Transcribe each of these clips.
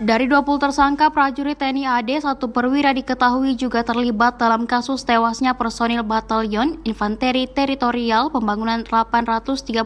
Dari 20 tersangka, prajurit TNI AD 1 perwira diketahui juga terlibat dalam kasus tewasnya personil Batalion Infanteri Teritorial Pembangunan 834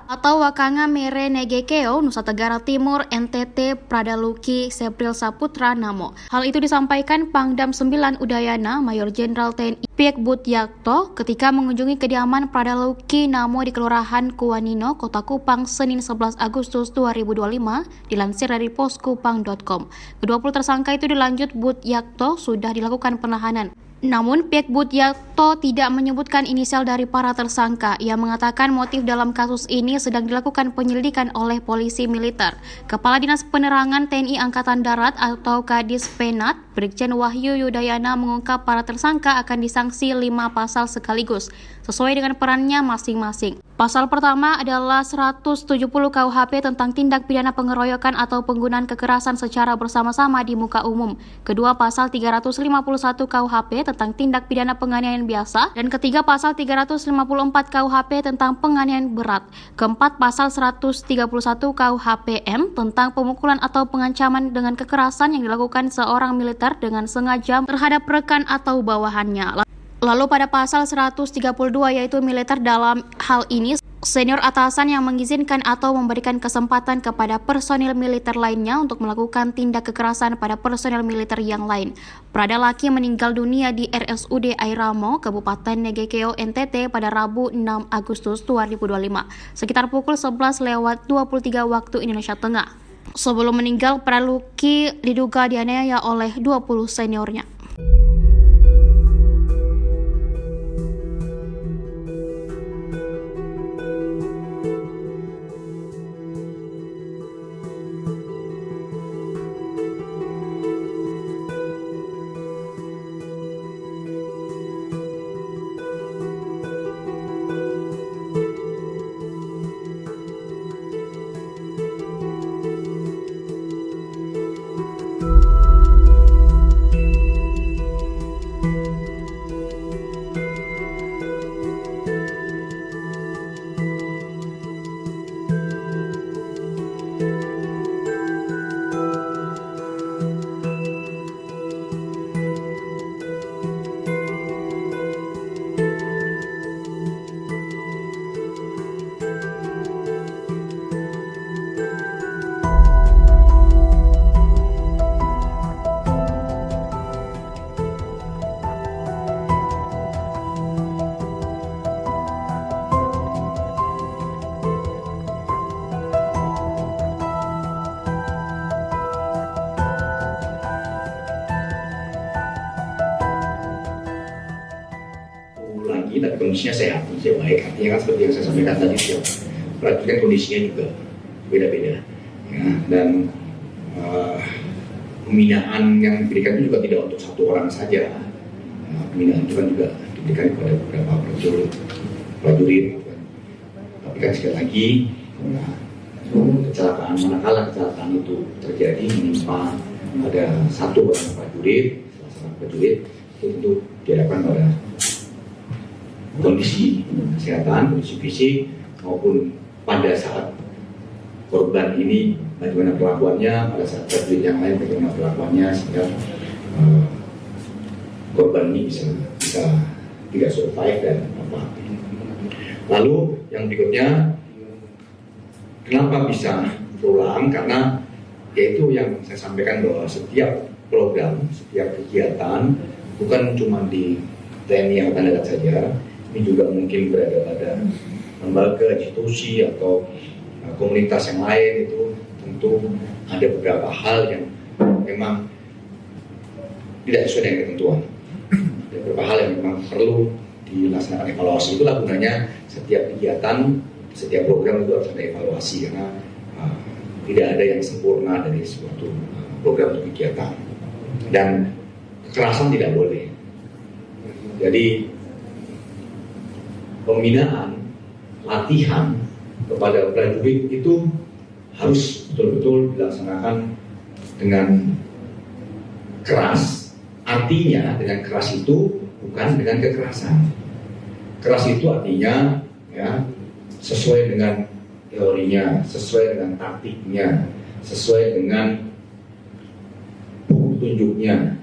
atau Wakanga Mere Negekeo, Nusa Tenggara Timur, NTT Pradaluki Sepril Saputra Namo. Hal itu disampaikan Pangdam 9 Udayana Mayor Jenderal TNI Piek Butyakto ketika mengunjungi kediaman Pradaluki Namo di Kelurahan Kuanino, Kota Kupang, Senin 11 Agustus 2025, dilansir dari poskupang.com. Kedua tersangka itu dilanjut Butyakto sudah dilakukan penahanan. Namun pihak Butyakto tidak menyebutkan inisial dari para tersangka. Ia mengatakan motif dalam kasus ini sedang dilakukan penyelidikan oleh polisi militer. Kepala Dinas Penerangan TNI Angkatan Darat atau Kadis Penat, Brigjen Wahyu Yudayana mengungkap para tersangka akan disanksi 5 pasal sekaligus, sesuai dengan perannya masing-masing. Pasal pertama adalah 170 KUHP tentang tindak pidana pengeroyokan atau penggunaan kekerasan secara bersama-sama di muka umum. Kedua, pasal 351 KUHP tentang tindak pidana penganiayaan biasa. Dan ketiga, pasal 354 KUHP tentang penganiayaan berat. Keempat, pasal 131 KUHPM tentang pemukulan atau pengancaman dengan kekerasan yang dilakukan seorang militer dengan sengaja terhadap rekan atau bawahannya. Lalu pada pasal 132 yaitu militer, dalam hal ini senior atasan yang mengizinkan atau memberikan kesempatan kepada personil militer lainnya untuk melakukan tindak kekerasan pada personil militer yang lain. Pradalaki meninggal dunia di RSUD Airamo, Kabupaten Negekeo, NTT pada Rabu 6 Agustus 2025, sekitar pukul 11:23 waktu Indonesia Tengah. Sebelum meninggal, Pradaluki diduga dianiaya oleh 20 seniornya. Tapi kondisinya sehat, kondisinya baik. Artinya kan seperti yang saya sampaikan tadi, prajurit kan kondisinya juga beda-beda. Ya, dan pembinaan yang diberikan itu juga tidak untuk satu orang saja. Pembinaan itu kan juga diberikan kepada beberapa prajurit. Tapi kan sekali lagi, kecelakaan, manakala kecelakaan itu terjadi menimpa ada satu orang prajurit, salah seorang prajurit, itu tentu diharapkan pada kondisi kesehatan, kondisi fisik, maupun pada saat korban ini bagaimana perlakuannya, pada saat prajurit yang lain bagaimana perlakuannya, sehingga korban ini bisa tidak survive dan apa. Lalu yang berikutnya, kenapa bisa berulang? Karena yaitu yang saya sampaikan bahwa setiap program, setiap kegiatan bukan cuma di TNI Angkatan Darat saja, ini juga mungkin berada pada lembaga, institusi atau komunitas yang lain. Itu tentu ada beberapa hal yang memang tidak sesuai dengan ketentuan. Ada beberapa hal yang memang perlu dilaksanakan evaluasi. Itulah gunanya setiap kegiatan, setiap program itu harus ada evaluasi, karena tidak ada yang sempurna dari suatu program atau kegiatan. Dan kekerasan tidak boleh. Jadi pembinaan, latihan kepada prajurit itu harus betul-betul dilaksanakan dengan keras. Artinya dengan keras itu bukan dengan kekerasan. Keras itu artinya ya sesuai dengan teorinya, sesuai dengan taktiknya, sesuai dengan petunjuknya,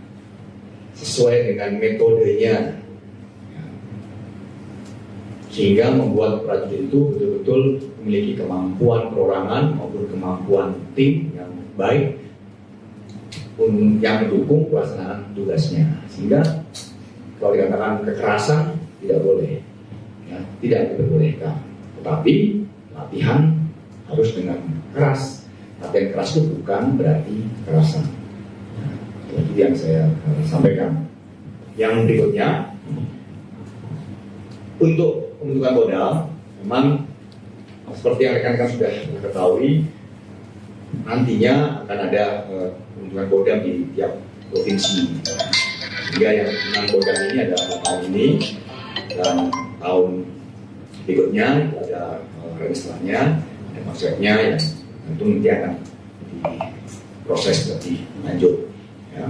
sesuai dengan metodenya, sehingga membuat prajurit itu betul-betul memiliki kemampuan perorangan maupun kemampuan tim yang baik yang mendukung pelaksanaan tugasnya. Sehingga kalau dikatakan kekerasan tidak boleh, ya, tidak diperbolehkan. Tetapi latihan harus dengan keras. Latihan keras itu bukan berarti kekerasan. Nah, itu yang saya sampaikan. Yang berikutnya, untuk pembentukan modal, memang seperti yang rekan-rekan sudah ketahui, nantinya akan ada pembentukan kodam di tiap provinsi. Sehingga yang 6 kodam ini ada tahun ini, dan tahun berikutnya itu ada registranya, ada konsepnya yang tentu nanti akan diproses lebih lanjut. Ya.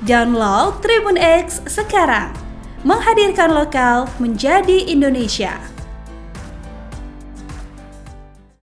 Download Tribun X sekarang, menghadirkan lokal menjadi Indonesia.